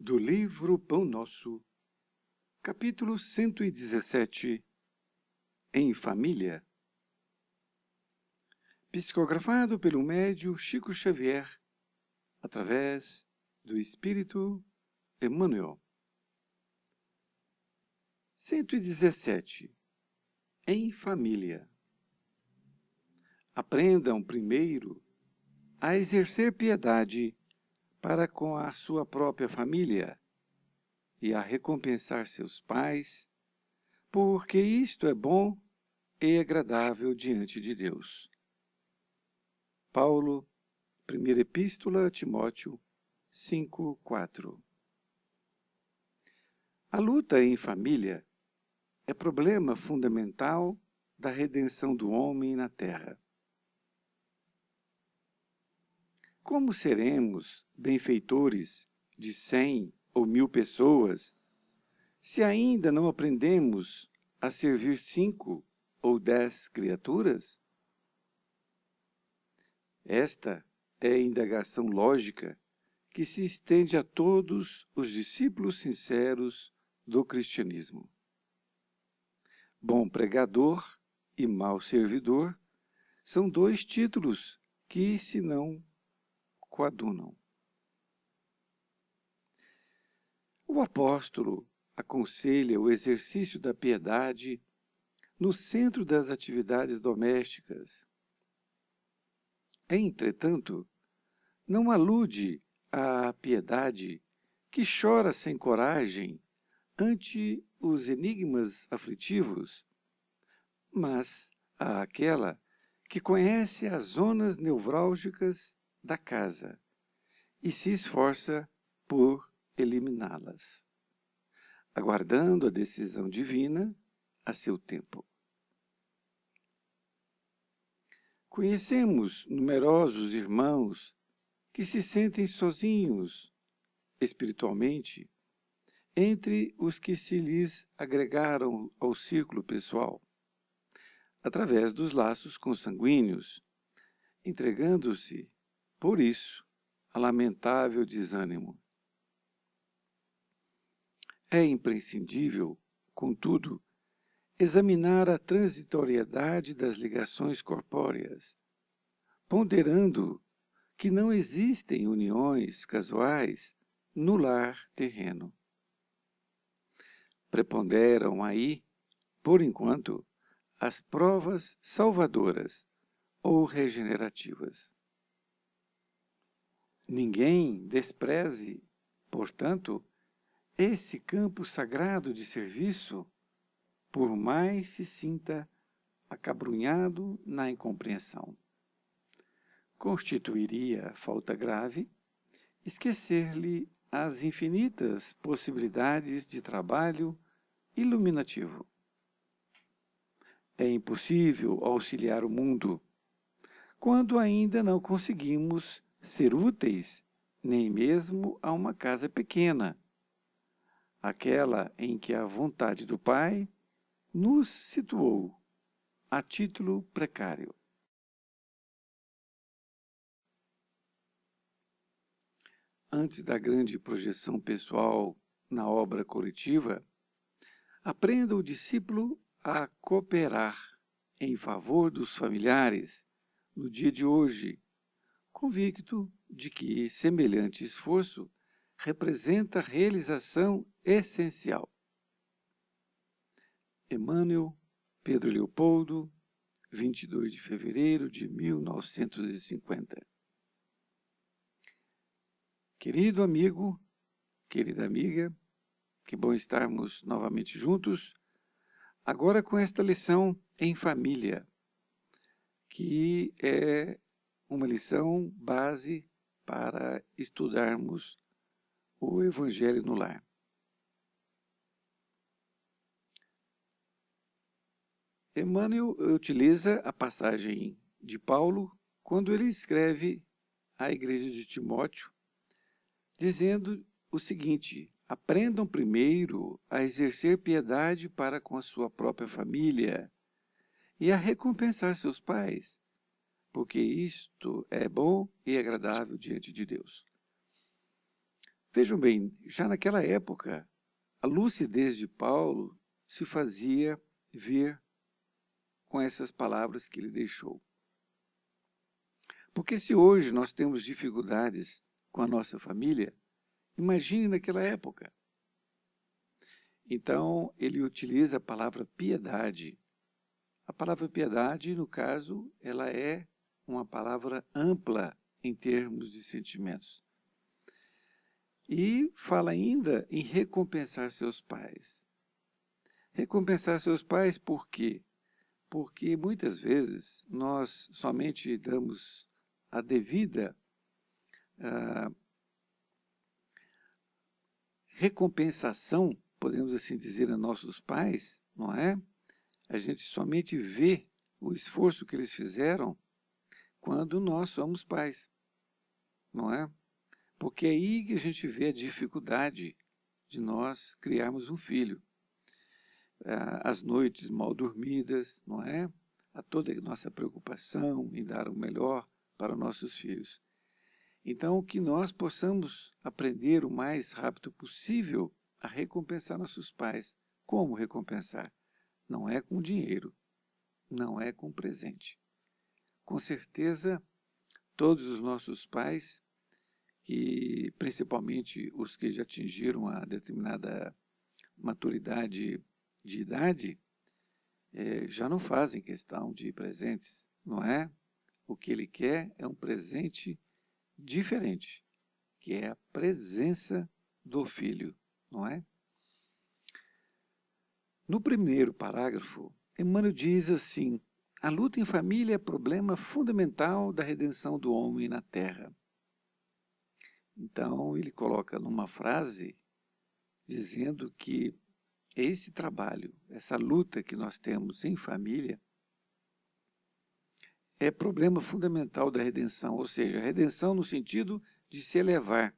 Do livro Pão Nosso, capítulo 117, Em Família, psicografado pelo médium Chico Xavier, através do Espírito Emmanuel. 117. Em Família. Aprendam primeiro a exercer piedade para com a sua própria família e a recompensar seus pais, porque isto é bom e agradável diante de Deus. Paulo, primeira Epístola a Timóteo 5:4. A luta em família é problema fundamental da redenção do homem na terra. Como seremos benfeitores de 100 ou 1000 pessoas se ainda não aprendemos a servir 5 ou 10 criaturas? Esta é a indagação lógica que se estende a todos os discípulos sinceros do cristianismo. Bom pregador e mau servidor são dois títulos que se não coadunam. O apóstolo aconselha o exercício da piedade no centro das atividades domésticas. Entretanto, não alude à piedade que chora sem coragem ante os enigmas aflitivos, mas àquela que conhece as zonas nevrálgicas da casa e se esforça por eliminá-las, aguardando a decisão divina a seu tempo. Conhecemos numerosos irmãos que se sentem sozinhos espiritualmente entre os que se lhes agregaram ao círculo pessoal, através dos laços consanguíneos, entregando-se, por isso, a lamentável desânimo. É imprescindível, contudo, examinar a transitoriedade das ligações corpóreas, ponderando que não existem uniões casuais no lar terreno. Preponderam aí, por enquanto, as provas salvadoras ou regenerativas. Ninguém despreze, portanto, esse campo sagrado de serviço, por mais se sinta acabrunhado na incompreensão. Constituiria falta grave esquecer-lhe as infinitas possibilidades de trabalho iluminativo. É impossível auxiliar o mundo quando ainda não conseguimos ser úteis nem mesmo a uma casa pequena, aquela em que a vontade do Pai nos situou a título precário. Antes da grande projeção pessoal na obra coletiva, aprenda o discípulo a cooperar em favor dos familiares no dia de hoje, convicto de que semelhante esforço representa realização essencial. Emmanuel, Pedro Leopoldo, 22 de fevereiro de 1950. Querido amigo, querida amiga, que bom estarmos novamente juntos, agora com esta lição em família, que é uma lição base para estudarmos o Evangelho no lar. Emmanuel utiliza a passagem de Paulo quando ele escreve à igreja de Timóteo, dizendo o seguinte: aprendam primeiro a exercer piedade para com a sua própria família e a recompensar seus pais, porque isto é bom e agradável diante de Deus. Vejam bem, já naquela época, a lucidez de Paulo se fazia ver com essas palavras que ele deixou. Porque se hoje nós temos dificuldades com a nossa família, imagine naquela época. Então, ele utiliza a palavra piedade. A palavra piedade, no caso, ela é uma palavra ampla em termos de sentimentos. E fala ainda em recompensar seus pais. Recompensar seus pais por quê? Porque muitas vezes nós somente damos a devida recompensação, podemos assim dizer, a nossos pais, não é? A gente somente vê o esforço que eles fizeram quando nós somos pais, não é? Porque é aí que a gente vê a dificuldade de nós criarmos um filho. As noites mal dormidas, não é? A toda a nossa preocupação em dar o melhor para nossos filhos. Então, que nós possamos aprender o mais rápido possível a recompensar nossos pais. Como recompensar? Não é com dinheiro, não é com presente. Com certeza, todos os nossos pais, que principalmente os que já atingiram a determinada maturidade de idade, já não fazem questão de presentes, não é? O que ele quer é um presente diferente, que é a presença do filho, não é? No primeiro parágrafo, Emmanuel diz assim: a luta em família é problema fundamental da redenção do homem na Terra. Então, ele coloca numa frase dizendo que esse trabalho, essa luta que nós temos em família, é problema fundamental da redenção, ou seja, a redenção no sentido de se elevar.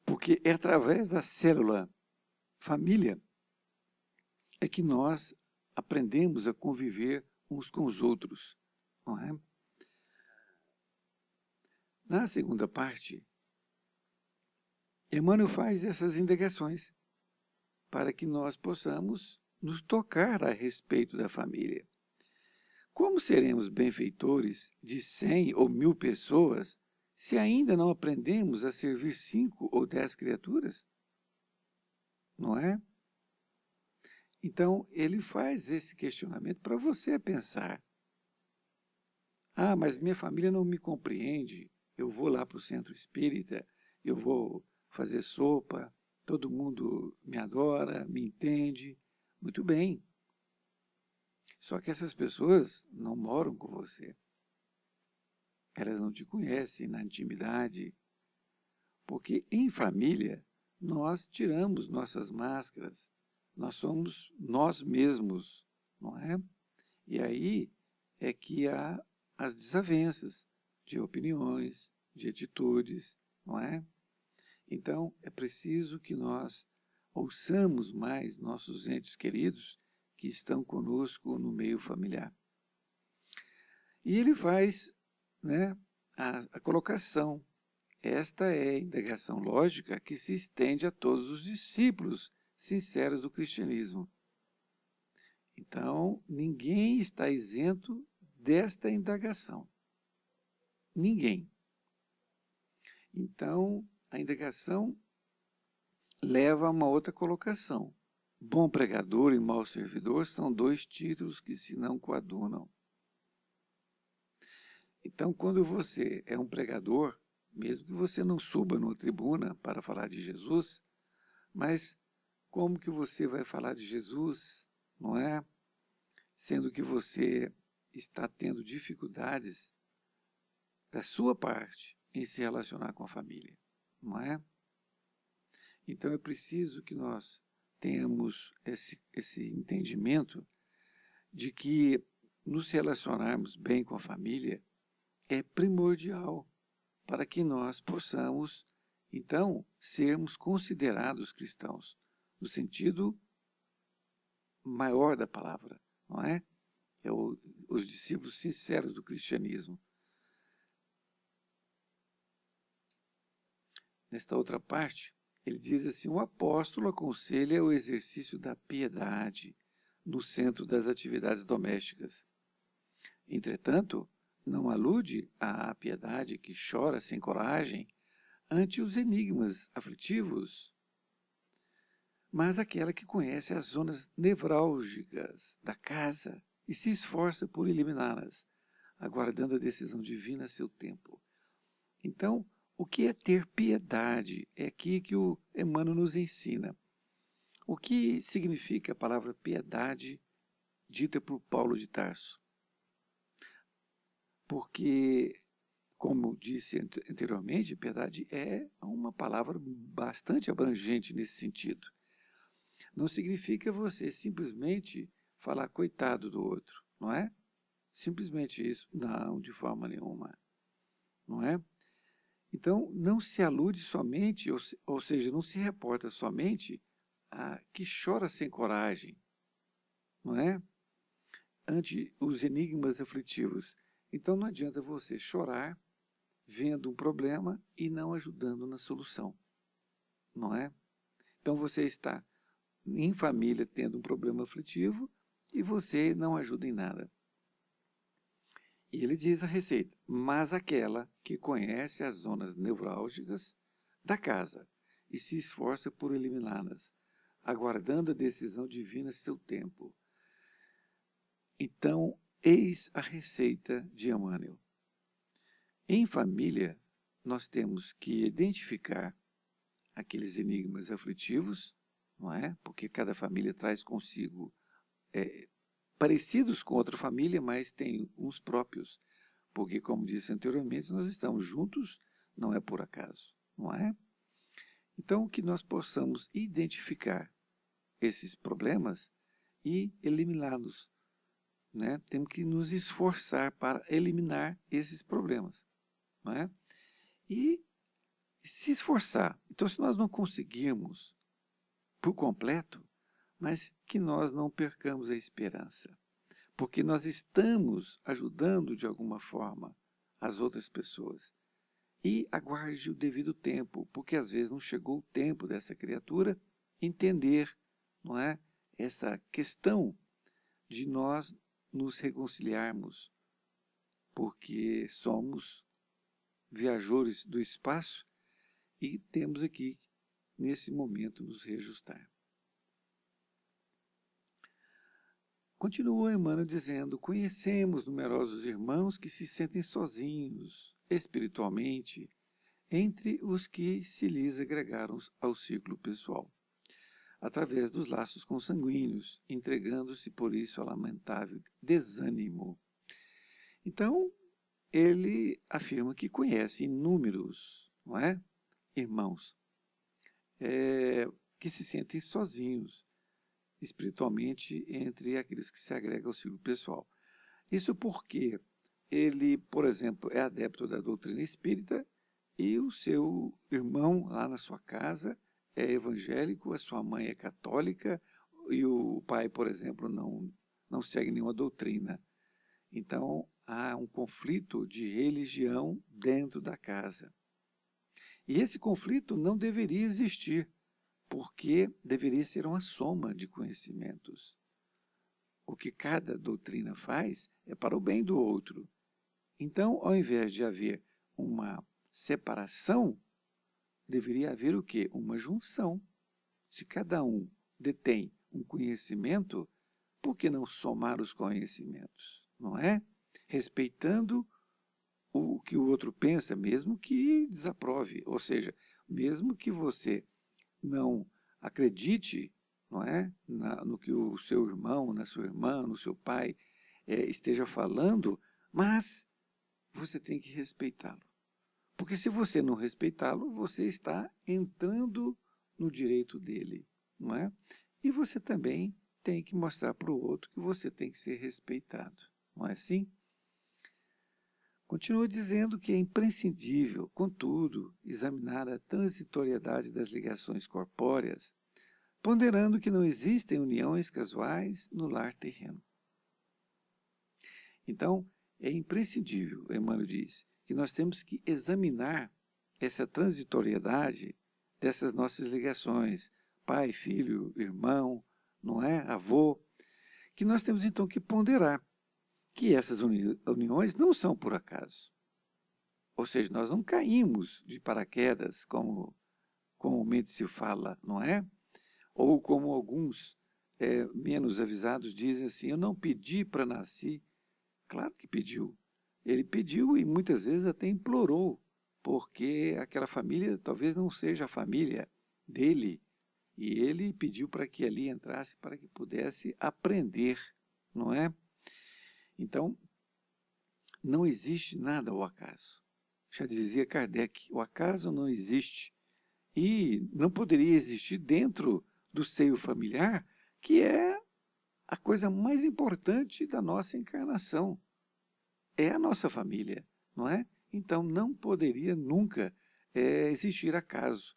Porque é através da célula família é que nós aprendemos a conviver uns com os outros, não é? Na segunda parte, Emmanuel faz essas indagações para que nós possamos nos tocar a respeito da família. Como seremos benfeitores de 100 ou 1000 pessoas se ainda não aprendemos a servir 5 ou 10 criaturas? Não é? Então, ele faz esse questionamento para você pensar. Ah, mas minha família não me compreende. Eu vou lá para o centro espírita, eu vou fazer sopa, todo mundo me adora, me entende. Muito bem. Só que essas pessoas não moram com você. Elas não te conhecem na intimidade. Porque em família, nós tiramos nossas máscaras. Nós somos nós mesmos, não é? E aí é que há as desavenças de opiniões, de atitudes, não é? Então, é preciso que nós ouçamos mais nossos entes queridos que estão conosco no meio familiar. E ele faz, né, a colocação. Esta é a indagação lógica que se estende a todos os discípulos sinceros do cristianismo. Então, ninguém está isento desta indagação. Ninguém. Então, a indagação leva a uma outra colocação. Bom pregador e mau servidor são dois títulos que se não coadunam. Então, quando você é um pregador, mesmo que você não suba numa tribuna para falar de Jesus, mas como que você vai falar de Jesus, não é? Sendo que você está tendo dificuldades da sua parte em se relacionar com a família, não é? Então é preciso que nós tenhamos esse entendimento de que nos relacionarmos bem com a família é primordial para que nós possamos, então, sermos considerados cristãos, no sentido maior da palavra, não é? Os discípulos sinceros do cristianismo. nesta outra parte, ele diz assim: o apóstolo aconselha o exercício da piedade no centro das atividades domésticas. Entretanto, não alude à piedade que chora sem coragem ante os enigmas aflitivos, mas aquela que conhece as zonas nevrálgicas da casa e se esforça por eliminá-las, aguardando a decisão divina a seu tempo. Então, o que é ter piedade? É aqui que o Emmanuel nos ensina. O que significa a palavra piedade dita por Paulo de Tarso? Porque, como disse anteriormente, piedade é uma palavra bastante abrangente nesse sentido. Não significa você simplesmente falar coitado do outro, não é? Simplesmente isso? Não, de forma nenhuma, não é? Então, não se alude somente, ou seja, não se reporta somente a que chora sem coragem, não é? Ante os enigmas aflitivos. Então, não adianta você chorar vendo um problema e não ajudando na solução, não é? Então, você está em família tendo um problema aflitivo e você não ajuda em nada. E ele diz a receita: mas aquela que conhece as zonas nevrálgicas da casa e se esforça por eliminá-las, aguardando a decisão divina a seu tempo. Então, eis a receita de Emmanuel. Em família, nós temos que identificar aqueles enigmas aflitivos, não é? Porque cada família traz consigo parecidos com outra família, mas tem uns próprios. Porque, como disse anteriormente, nós estamos juntos, não é por acaso, não é? Então, que nós possamos identificar esses problemas e eliminá-los, né? Temos que nos esforçar para eliminar esses problemas, não é? E se esforçar. Então, se nós não conseguirmos por completo, mas que nós não percamos a esperança, porque nós estamos ajudando de alguma forma as outras pessoas. E aguarde o devido tempo, porque às vezes não chegou o tempo dessa criatura entender, não é, essa questão de nós nos reconciliarmos, porque somos viajores do espaço e temos aqui, nesse momento, nos reajustar. Continua Emmanuel dizendo: conhecemos numerosos irmãos que se sentem sozinhos, espiritualmente, entre os que se lhes agregaram ao círculo pessoal, através dos laços consanguíneos, entregando-se por isso a lamentável desânimo. Então, ele afirma que conhece inúmeros, não é, irmãos, que se sentem sozinhos, espiritualmente, entre aqueles que se agregam ao círculo pessoal. Isso porque ele, por exemplo, é adepto da doutrina espírita e o seu irmão lá na sua casa é evangélico, a sua mãe é católica e o pai, por exemplo, não segue nenhuma doutrina. Então, há um conflito de religião dentro da casa. E esse conflito não deveria existir, porque deveria ser uma soma de conhecimentos. O que cada doutrina faz é para o bem do outro. Então, ao invés de haver uma separação, deveria haver o quê? Uma junção. Se cada um detém um conhecimento, por que não somar os conhecimentos? Não é? Respeitando o que o outro pensa, mesmo que desaprove. Ou seja, mesmo que você não acredite, não é, no que o seu irmão, na sua irmã, no seu pai esteja falando, mas você tem que respeitá-lo. Porque se você não respeitá-lo, você está entrando no direito dele, não é? E você também tem que mostrar para o outro que você tem que ser respeitado, não é assim? Continua dizendo que é imprescindível, contudo, examinar a transitoriedade das ligações corpóreas, ponderando que não existem uniões casuais no lar terreno. Então, é imprescindível, Emmanuel diz, que nós temos que examinar essa transitoriedade dessas nossas ligações, pai, filho, irmão, não é? Avô, que nós temos então que ponderar que essas uniões não são por acaso. Ou seja, nós não caímos de paraquedas, como comumente se fala, não é? Ou como alguns menos avisados dizem assim, eu não pedi para nascer. Claro que pediu. Ele pediu e muitas vezes até implorou, porque aquela família talvez não seja a família dele, e ele pediu para que ali entrasse para que pudesse aprender, não é? Então, não existe nada ao acaso. Já dizia Kardec, o acaso não existe. E não poderia existir dentro do seio familiar, que é a coisa mais importante da nossa encarnação. É a nossa família, não é? Então, não poderia nunca existir acaso.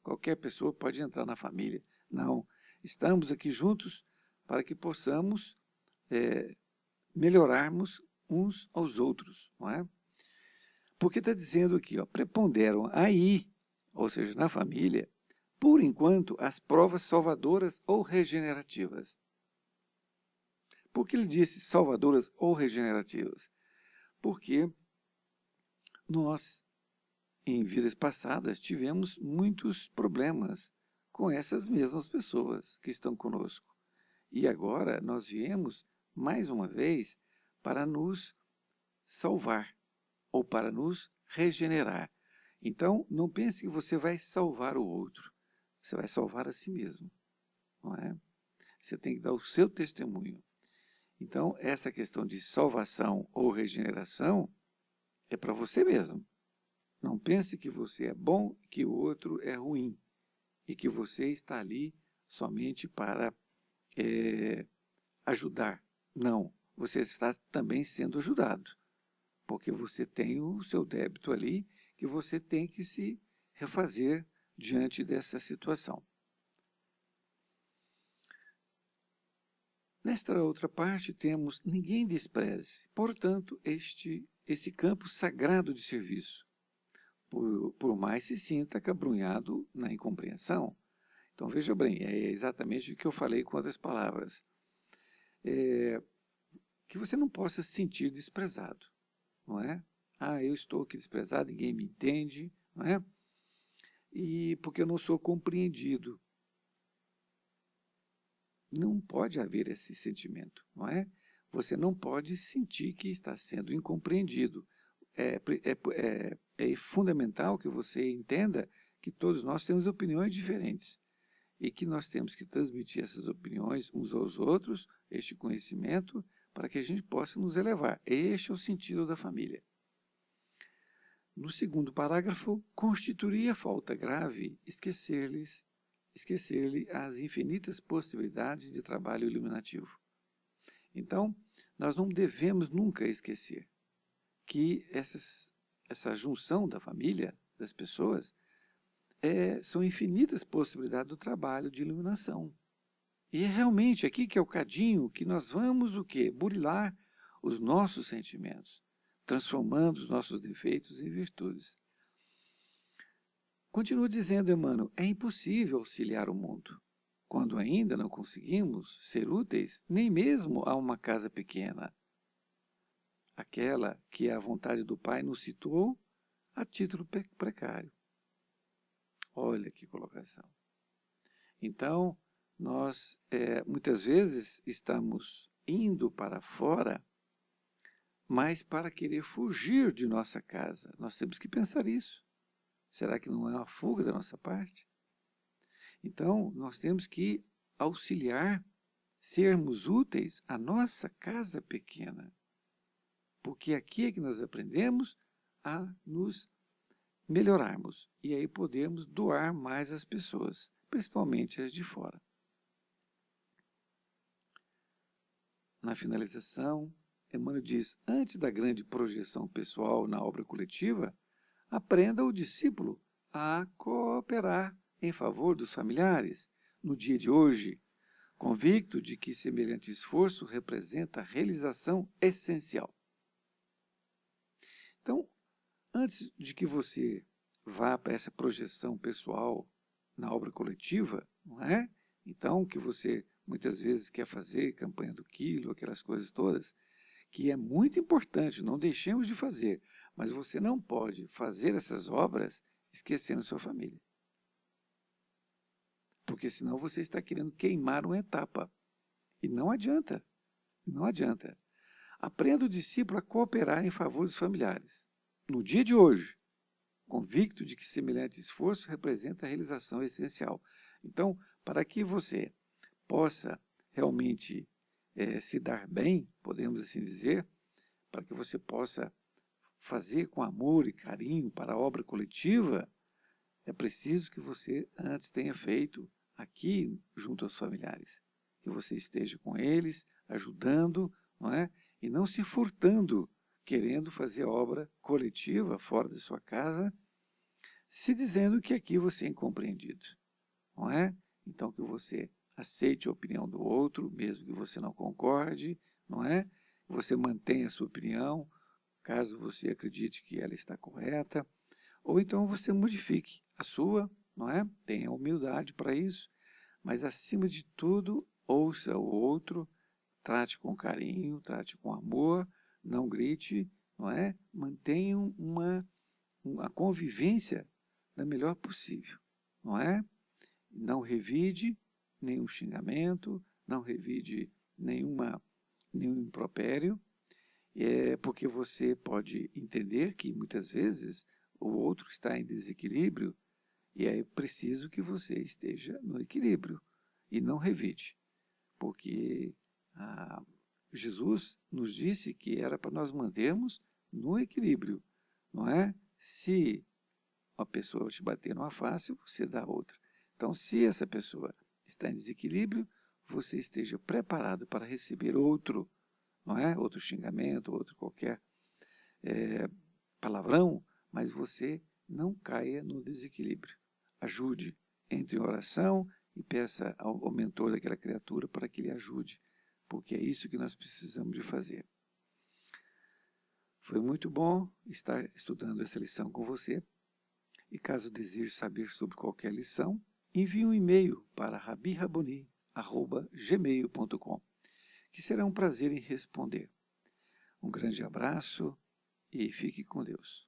Qualquer pessoa pode entrar na família. Não, estamos aqui juntos para que possamos melhorarmos uns aos outros, não é? Porque está dizendo aqui, ó, preponderam aí, ou seja, na família, por enquanto, as provas salvadoras ou regenerativas. Por que ele disse salvadoras ou regenerativas? Porque nós, em vidas passadas, tivemos muitos problemas com essas mesmas pessoas que estão conosco. E agora nós viemos, mais uma vez, para nos salvar ou para nos regenerar. Então, não pense que você vai salvar o outro. Você vai salvar a si mesmo, não é? Você tem que dar o seu testemunho. Então, essa questão de salvação ou regeneração é para você mesmo. Não pense que você é bom e que o outro é ruim. E que você está ali somente para ajudar. Não, você está também sendo ajudado. Porque você tem o seu débito ali que você tem que se refazer diante dessa situação. Nesta outra parte temos ninguém despreze, portanto, esse campo sagrado de serviço, por mais se sinta acabrunhado na incompreensão. Então veja bem, é exatamente o que eu falei com outras palavras. Que você não possa se sentir desprezado, não é? Eu estou aqui desprezado, ninguém me entende, não é? E porque eu não sou compreendido. Não pode haver esse sentimento, não é? Você não pode sentir que está sendo incompreendido. É fundamental que você entenda que todos nós temos opiniões diferentes e que nós temos que transmitir essas opiniões uns aos outros, este conhecimento, para que a gente possa nos elevar. Este é o sentido da família. No segundo parágrafo, constituiria falta grave esquecer-lhe as infinitas possibilidades de trabalho iluminativo. Então, nós não devemos nunca esquecer que essa junção da família, das pessoas, são infinitas possibilidades do trabalho de iluminação. E é realmente aqui que é o cadinho que nós vamos o quê? Burilar os nossos sentimentos, transformando os nossos defeitos em virtudes. Continua dizendo Emmanuel, é impossível auxiliar o mundo, quando ainda não conseguimos ser úteis nem mesmo a uma casa pequena, aquela que a vontade do Pai nos situou a título precário. Olha que colocação. Então, nós muitas vezes estamos indo para fora, mas para querer fugir de nossa casa. Nós temos que pensar isso. Será que não é uma fuga da nossa parte? Então, nós temos que auxiliar, sermos úteis à nossa casa pequena. Porque aqui é que nós aprendemos a nos melhorarmos. E aí podemos doar mais às pessoas, principalmente as de fora. Na finalização, Emmanuel diz, antes da grande projeção pessoal na obra coletiva, aprenda o discípulo a cooperar em favor dos familiares no dia de hoje, convicto de que semelhante esforço representa a realização essencial. Então, antes de que você vá para essa projeção pessoal na obra coletiva, não é? Então, o que você muitas vezes quer fazer, campanha do quilo, aquelas coisas todas, que é muito importante, não deixemos de fazer, mas você não pode fazer essas obras esquecendo sua família. Porque senão você está querendo queimar uma etapa. E não adianta, não adianta. Aprenda o discípulo a cooperar em favor dos familiares. No dia de hoje, convicto de que semelhante esforço representa a realização essencial. Então, para que você possa realmente se dar bem, podemos assim dizer, para que você possa fazer com amor e carinho para a obra coletiva, é preciso que você antes tenha feito aqui junto aos familiares, que você esteja com eles, ajudando, não é? E não se furtando, querendo fazer obra coletiva fora da sua casa, se dizendo que aqui você é incompreendido, não é? Então que você aceite a opinião do outro, mesmo que você não concorde, não é? Você mantenha a sua opinião, caso você acredite que ela está correta, ou então você modifique a sua, não é? Tenha humildade para isso, mas acima de tudo, ouça o outro, trate com carinho, trate com amor, não grite, não é? Mantenham uma convivência da melhor possível, não é? Não revide nenhum xingamento, não revide nenhum impropério, porque você pode entender que muitas vezes o outro está em desequilíbrio e é preciso que você esteja no equilíbrio e não revide, porque Jesus nos disse que era para nós mantermos no equilíbrio, não é? Se uma pessoa te bater numa face, você dá outra. Então, se essa pessoa está em desequilíbrio, você esteja preparado para receber outro, não é? Outro xingamento, outro qualquer palavrão, mas você não caia no desequilíbrio. Ajude, entre em oração e peça ao mentor daquela criatura para que lhe ajude, porque é isso que nós precisamos de fazer. Foi muito bom estar estudando essa lição com você. E caso deseje saber sobre qualquer lição, envie um e-mail para rabiraboni@gmail.com, que será um prazer em responder. Um grande abraço e fique com Deus.